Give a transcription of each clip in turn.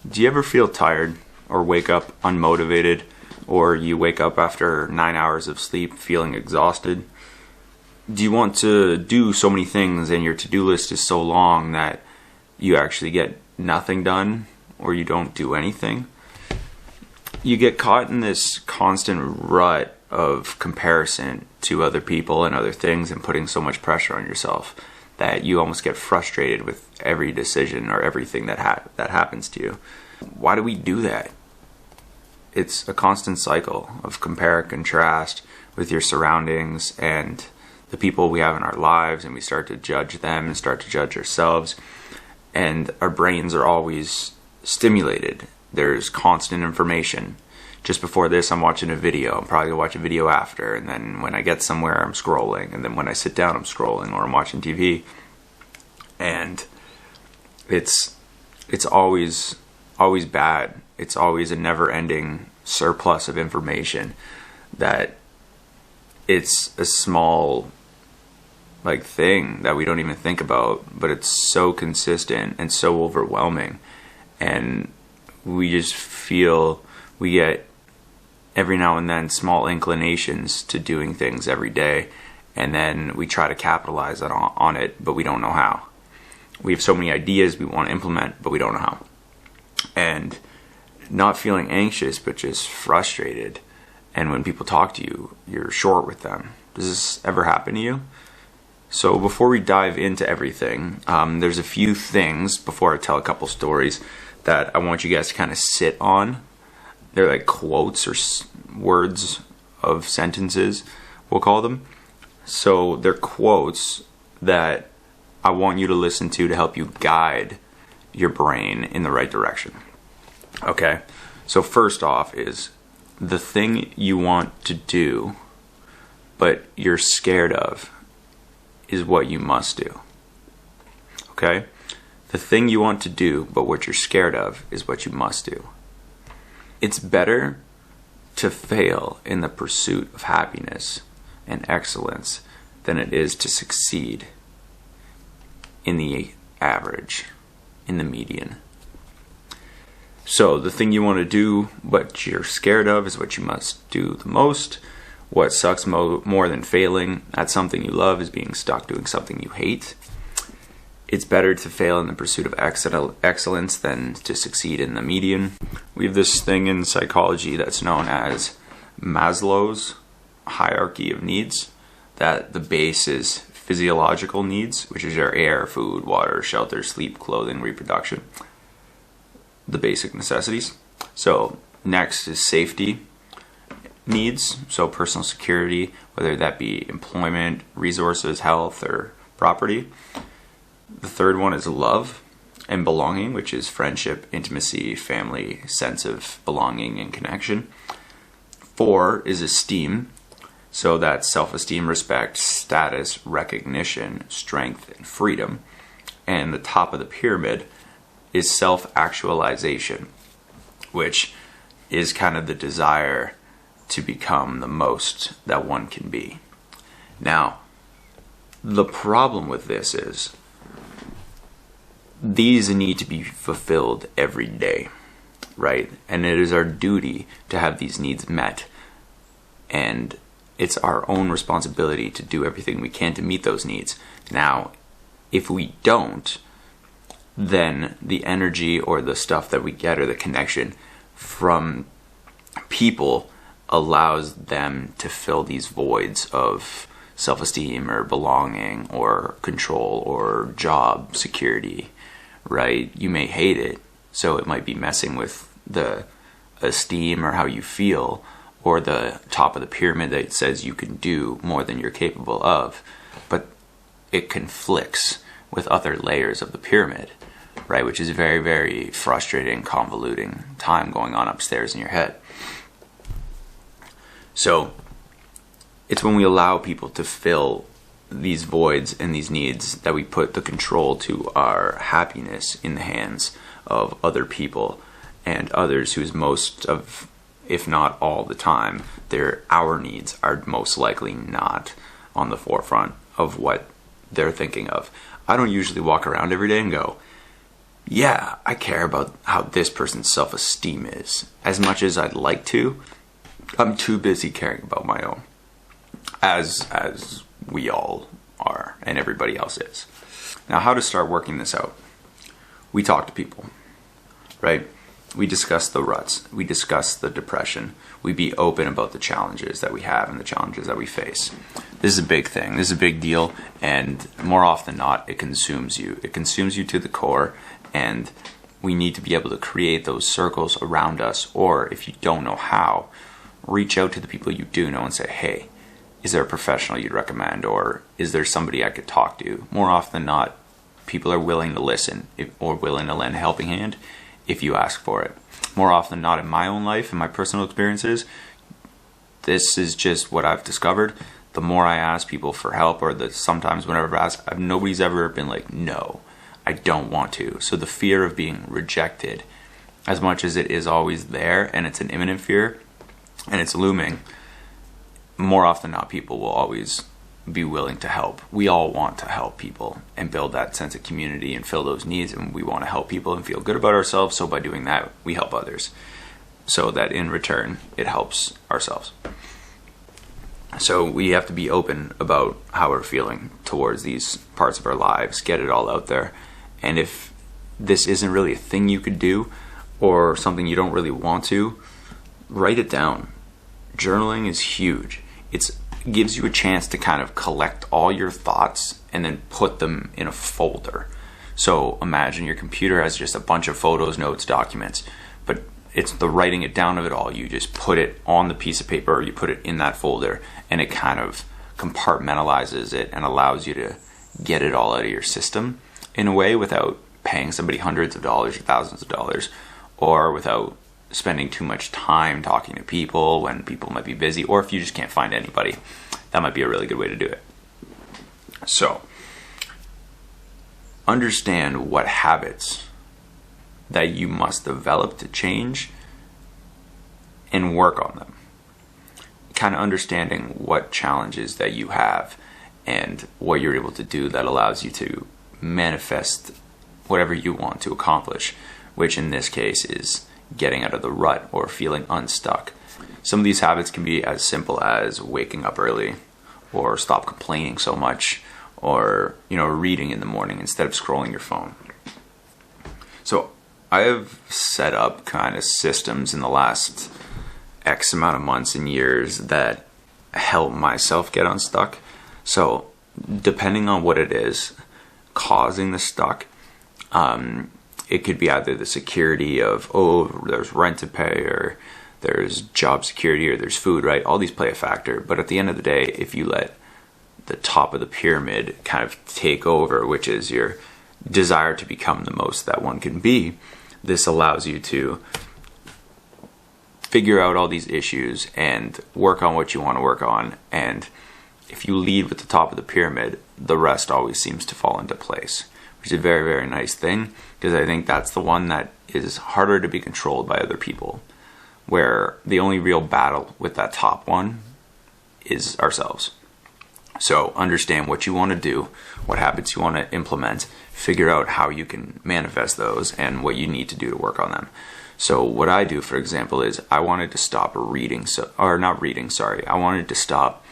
Do you ever feel tired or wake up unmotivated, or you wake up after 9 hours of sleep feeling exhausted? Do you want to do so many things and your to-do list is so long that you actually get nothing done or you don't do anything? You get caught in this constant rut of comparison to other people and other things and putting so much pressure on yourself that you almost get frustrated with every decision or everything that happens to you. Why do we do that? It's a constant cycle of compare and contrast with your surroundings and the people we have in our lives, and we start to judge them and start to judge ourselves, and our brains are always stimulated. There's constant information. Just before this, I'm watching a video. I'm probably going to watch a video after, and then when I get somewhere, I'm scrolling, and then when I sit down, I'm scrolling, or I'm watching TV. And it's always bad. It's always a never-ending surplus of information that it's a small thing that we don't even think about, but it's so consistent and so overwhelming, and we just feel we get every now and then small inclinations to doing things every day, and then we try to capitalize on it, but we don't know how. We have so many ideas we want to implement, but we don't know how. And not feeling anxious, but just frustrated. And when people talk to you, you're short with them. Does this ever happen to you? So before we dive into everything, there's a few things before I tell a couple stories that I want you guys to kind of sit on. They're like quotes or words of sentences, we'll call them. So they're quotes that I want you to listen to help you guide your brain in the right direction. Okay, so first off is the thing you want to do, but you're scared of, is what you must do. Okay? The thing you want to do, but what you're scared of, is what you must do. It's better to fail in the pursuit of happiness and excellence than it is to succeed in the average, in the median. So the thing you want to do, but you're scared of, is what you must do the most. What sucks more than failing at something you love is being stuck doing something you hate. It's better to fail in the pursuit of excellence than to succeed in the median. We have this thing in psychology that's known as Maslow's hierarchy of needs, that the base is physiological needs, which is your air, food, water, shelter, sleep, clothing, reproduction, the basic necessities. So next is safety needs, so personal security, whether that be employment, resources, health, or property. The third one is love and belonging, which is friendship, intimacy, family, sense of belonging and connection. 4 is esteem, so that's self-esteem, respect, status, recognition, strength, and freedom. And the top of the pyramid is self-actualization, which is kind of the desire to become the most that one can be. Now, the problem with this is these need to be fulfilled every day, right? And it is our duty to have these needs met. And it's our own responsibility to do everything we can to meet those needs. Now, if we don't, then the energy or the stuff that we get or the connection from people allows them to fill these voids of self-esteem or belonging or control or job security, right? You may hate it, so it might be messing with the esteem or how you feel, or the top of the pyramid that says you can do more than you're capable of, but it conflicts with other layers of the pyramid, right? Which is very, very frustrating, convoluting time going on upstairs in your head. So it's when we allow people to fill these voids and these needs that we put the control to our happiness in the hands of other people and others whose most of, if not all the time, our needs are most likely not on the forefront of what they're thinking of. I don't usually walk around every day and go, yeah, I care about how this person's self-esteem is. As much as I'd like to, I'm too busy caring about my own. As we all are, and everybody else is. Now, how to start working this out? We talk to people, right? We discuss the ruts. We discuss the depression. We be open about the challenges that we have and the challenges that we face. This is a big thing. This is a big deal. And more often than not, it consumes you. It consumes you to the core. And we need to be able to create those circles around us. Or if you don't know how, reach out to the people you do know and say, hey, is there a professional you'd recommend? Or is there somebody I could talk to? More often than not, people are willing to listen or willing to lend a helping hand if you ask for it. More often than not, in my own life and my personal experiences, this is just what I've discovered. The more I ask people for help, or sometimes whenever I ask, nobody's ever been like, no, I don't want to. So the fear of being rejected, as much as it is always there and it's an imminent fear and it's looming, more often than not, people will always be willing to help. We all want to help people and build that sense of community and fill those needs, and we want to help people and feel good about ourselves. So by doing that, we help others, so that in return it helps ourselves. So we have to be open about how we're feeling towards these parts of our lives, get it all out there. And if this isn't really a thing you could do, or something you don't really want to, write it down. Journaling is huge. It gives you a chance to kind of collect all your thoughts and then put them in a folder. So imagine your computer has just a bunch of photos, notes, documents, but it's the writing it down of it all. You just put it on the piece of paper, or you put it in that folder, and it kind of compartmentalizes it and allows you to get it all out of your system in a way, without paying somebody hundreds of dollars or thousands of dollars, or without spending too much time talking to people when people might be busy, or if you just can't find anybody. That might be a really good way to do it. So, understand what habits that you must develop to change and work on them. Kind of understanding what challenges that you have and what you're able to do that allows you to manifest whatever you want to accomplish, which in this case is getting out of the rut or feeling unstuck. Some of these habits can be as simple as waking up early, or stop complaining so much, or reading in the morning instead of scrolling your phone. So I have set up kind of systems in the last X amount of months and years that help myself get unstuck. So depending on what it is causing the stuck, it could be either the security of, there's rent to pay, or there's job security, or there's food, right? All these play a factor. But at the end of the day, if you let the top of the pyramid kind of take over, which is your desire to become the most that one can be, this allows you to figure out all these issues and work on what you want to work on. And if you lead with the top of the pyramid, the rest always seems to fall into place, which is a very, very nice thing, because I think that's the one that is harder to be controlled by other people, where the only real battle with that top one is ourselves. So understand what you want to do, what habits you want to implement, figure out how you can manifest those, and what you need to do to work on them. So what I do, for example, is I wanted to stop I wanted to stop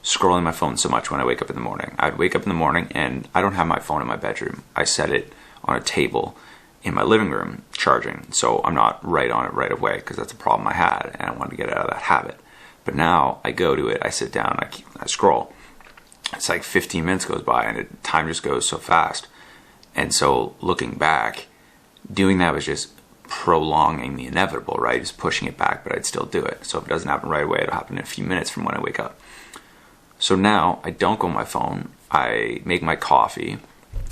scrolling my phone so much when I wake up in the morning. I'd wake up in the morning and I don't have my phone in my bedroom. I set it on a table in my living room charging, so I'm not right on it right away, because that's a problem I had and I wanted to get out of that habit. But now I go to it, I sit down, I scroll. It's like 15 minutes goes by and time just goes so fast. And so looking back, doing that was just prolonging the inevitable, right? Just pushing it back, but I'd still do it. So if it doesn't happen right away, it'll happen in a few minutes from when I wake up. So now I don't go on my phone, I make my coffee,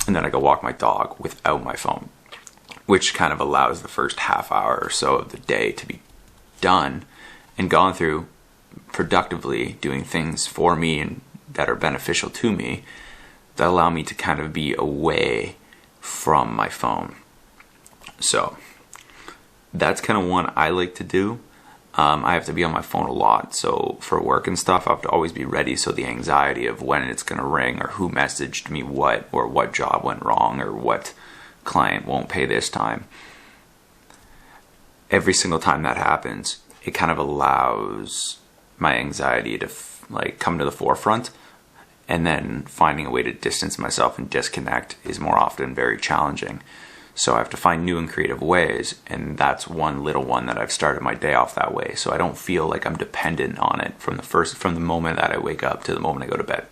and then I go walk my dog without my phone, which kind of allows the first half hour or so of the day to be done and gone through productively, doing things for me and that are beneficial to me, that allow me to kind of be away from my phone. So that's kind of one I like to do. I have to be on my phone a lot, so for work and stuff, I have to always be ready, so the anxiety of when it's going to ring, or who messaged me what, or what job went wrong, or what client won't pay this time. Every single time that happens, it kind of allows my anxiety to come to the forefront, and then finding a way to distance myself and disconnect is more often very challenging. So I have to find new and creative ways, and that's one little one that I've started my day off that way, so I don't feel like I'm dependent on it from the moment that I wake up to the moment I go to bed.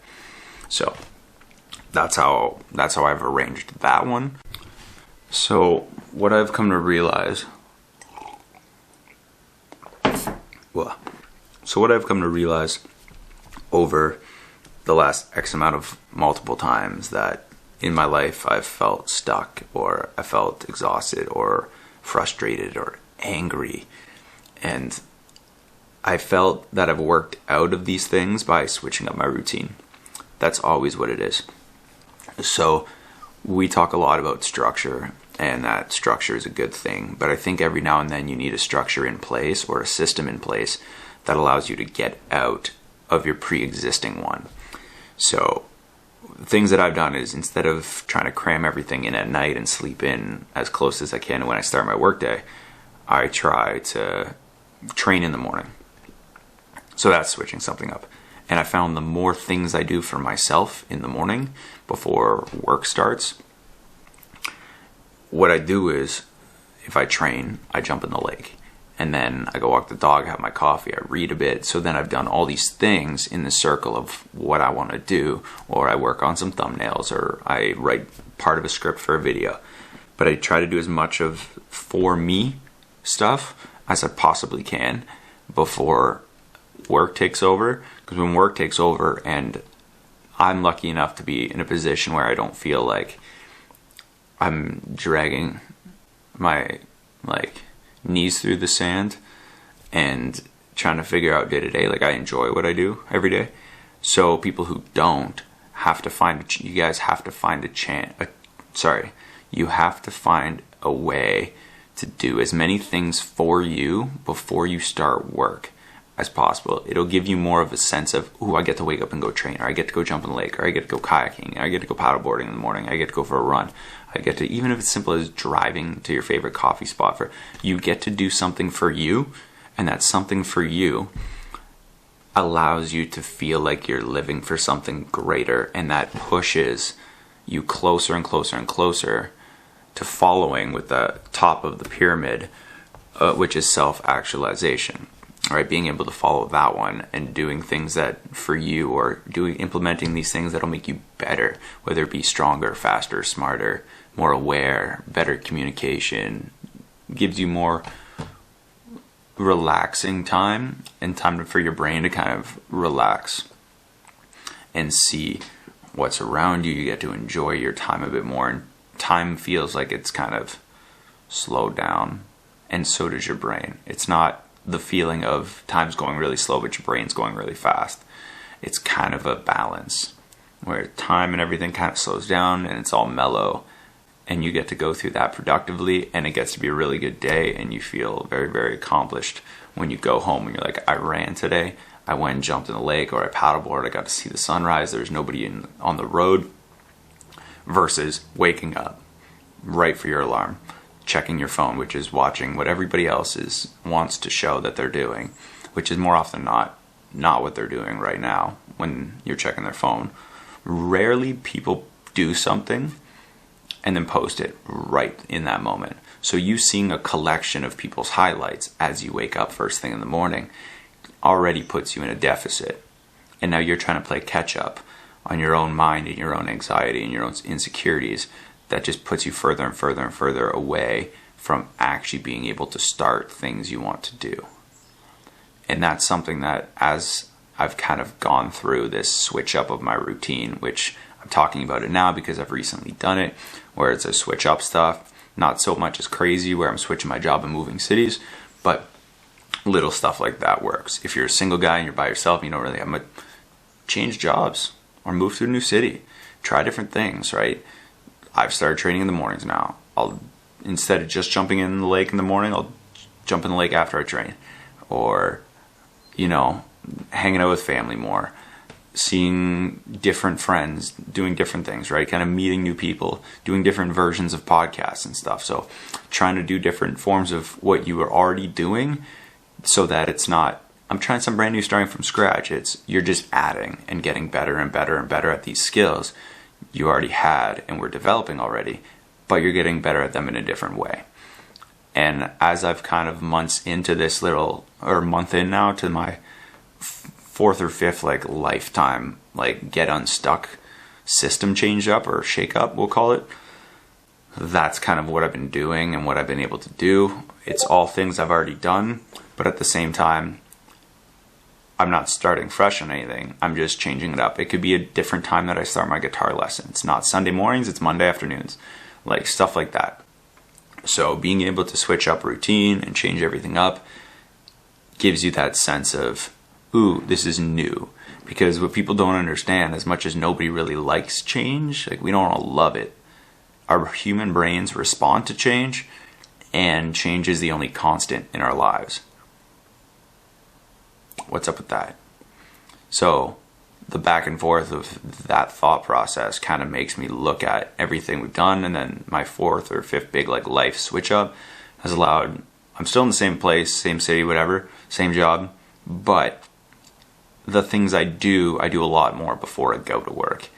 So that's how I've arranged that one. So what I've come to realize over the last X amount of multiple times that in my life I've felt stuck, or I felt exhausted or frustrated or angry, and I felt that I've worked out of these things by switching up my routine. That's always what it is. So we talk a lot about structure, and that structure is a good thing, but I think every now and then you need a structure in place or a system in place that allows you to get out of your pre-existing one. So things that I've done is, instead of trying to cram everything in at night and sleep in as close as I can when I start my workday, I try to train in the morning. So that's switching something up. And I found the more things I do for myself in the morning before work starts, what I do is, if I train, I jump in the lake. And then I go walk the dog, have my coffee, I read a bit. So then I've done all these things in the circle of what I want to do, or I work on some thumbnails, or I write part of a script for a video. But I try to do as much of for me stuff as I possibly can before work takes over. Because when work takes over, and I'm lucky enough to be in a position where I don't feel like I'm dragging my knees through the sand and trying to figure out day to day. I enjoy what I do every day. So people who don't have to find, you guys have to find you have to find a way to do as many things for you before you start work as possible. It'll give you more of a sense of, I get to wake up and go train, or I get to go jump in the lake, or I get to go kayaking, or I get to go paddleboarding in the morning, I get to go for a run. I get to, even if it's simple as driving to your favorite coffee spot, you get to do something for you, and that something for you allows you to feel like you're living for something greater, and that pushes you closer and closer and closer to following with the top of the pyramid, which is self-actualization. All right, being able to follow that one and doing things that for you, or implementing these things that'll make you better, whether it be stronger, faster, smarter, more aware, better communication, gives you more relaxing time and time for your brain to kind of relax and see what's around you. You get to enjoy your time a bit more, and time feels like it's kind of slowed down, and so does your brain. It's not the feeling of time's going really slow but your brain's going really fast. It's kind of a balance where time and everything kind of slows down and it's all mellow, and you get to go through that productively, and it gets to be a really good day, and you feel very, very accomplished when you go home and you're like, I ran today, I went and jumped in the lake, or I paddleboarded, I got to see the sunrise, there's nobody on the road, versus waking up right for your alarm, checking your phone, which is watching what everybody else wants to show that they're doing, which is more often not what they're doing right now when you're checking their phone. Rarely people do something and then post it right in that moment. So you seeing a collection of people's highlights as you wake up first thing in the morning already puts you in a deficit. And now you're trying to play catch up on your own mind and your own anxiety and your own insecurities. That just puts you further and further and further away from actually being able to start things you want to do. And that's something that, as I've kind of gone through this switch up of my routine, which I'm talking about it now because I've recently done it, where it's a switch up stuff, not so much as crazy where I'm switching my job and moving cities, but little stuff like that works. If you're a single guy and you're by yourself and you don't really have much, change jobs or move to a new city, try different things, right? I've started training in the mornings now. Instead of just jumping in the lake in the morning, I'll jump in the lake after I train. Or, hanging out with family more. seeing different friends, doing different things, right? Kind of meeting new people, doing different versions of podcasts and stuff. So trying to do different forms of what you are already doing so that it's not, I'm trying something brand new starting from scratch. It's, you're just adding and getting better and better and better at these skills you already had and were developing already, but you're getting better at them in a different way. And as I've kind of months into this month in now to my fourth or fifth like lifetime like get unstuck system change up or shake up, we'll call it, that's kind of what I've been doing and what I've been able to do. It's all things I've already done, but at the same time I'm not starting fresh on anything. I'm just changing it up. It could be a different time that I start my guitar lesson. It's not Sunday mornings, it's Monday afternoons, like stuff like that. So being able to switch up routine and change everything up gives you that sense of, ooh, this is new. Because what people don't understand, as much as nobody really likes change, like we don't all love it, our human brains respond to change, and change is the only constant in our lives. What's up with that? So the back and forth of that thought process kind of makes me look at everything we've done, and then my fourth or fifth big like life switch up has allowed, I'm still in the same place, same city, whatever, same job, but the things I do a lot more before I go to work,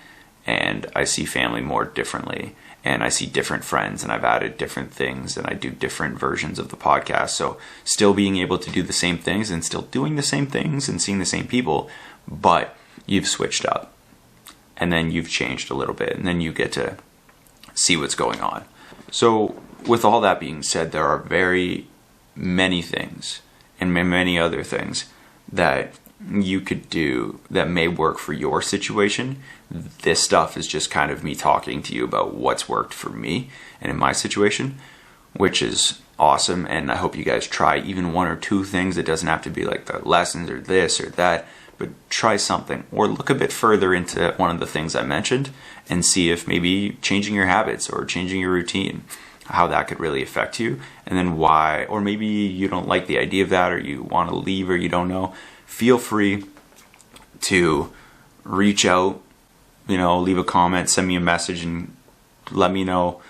and I see family more differently, and I see different friends, and I've added different things, and I do different versions of the podcast. So still being able to do the same things and still doing the same things and seeing the same people, but you've switched up and then you've changed a little bit, and then you get to see what's going on. So with all that being said, there are very many things and many other things that you could do that may work for your situation. This stuff is just kind of me talking to you about what's worked for me and in my situation, which is awesome. And I hope you guys try even one or two things. It doesn't have to be like the lessons or this or that, but try something, or look a bit further into one of the things I mentioned and see if maybe changing your habits or changing your routine, how that could really affect you, and then why. Or maybe you don't like the idea of that, or you want to leave, or you don't know. Feel free to reach out, leave a comment, send me a message, and let me know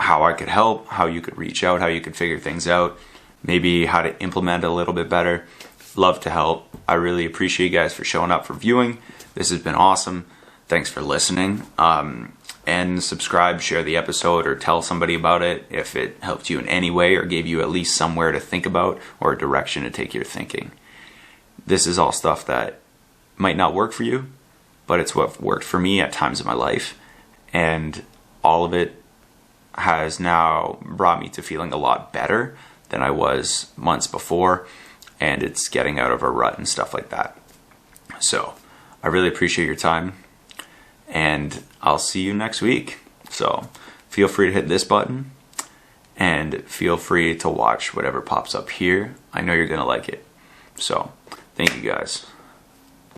how I could help, how you could reach out, how you could figure things out, maybe how to implement a little bit better. Love to help. I really appreciate you guys for showing up, for viewing. This has been awesome. Thanks for listening. And subscribe, share the episode, or tell somebody about it if it helped you in any way or gave you at least somewhere to think about or a direction to take your thinking. This is all stuff that might not work for you, but it's what worked for me at times in my life. And all of it has now brought me to feeling a lot better than I was months before. And it's getting out of a rut and stuff like that. So I really appreciate your time, and I'll see you next week. So feel free to hit this button, and feel free to watch whatever pops up here. I know you're going to like it. So thank you guys.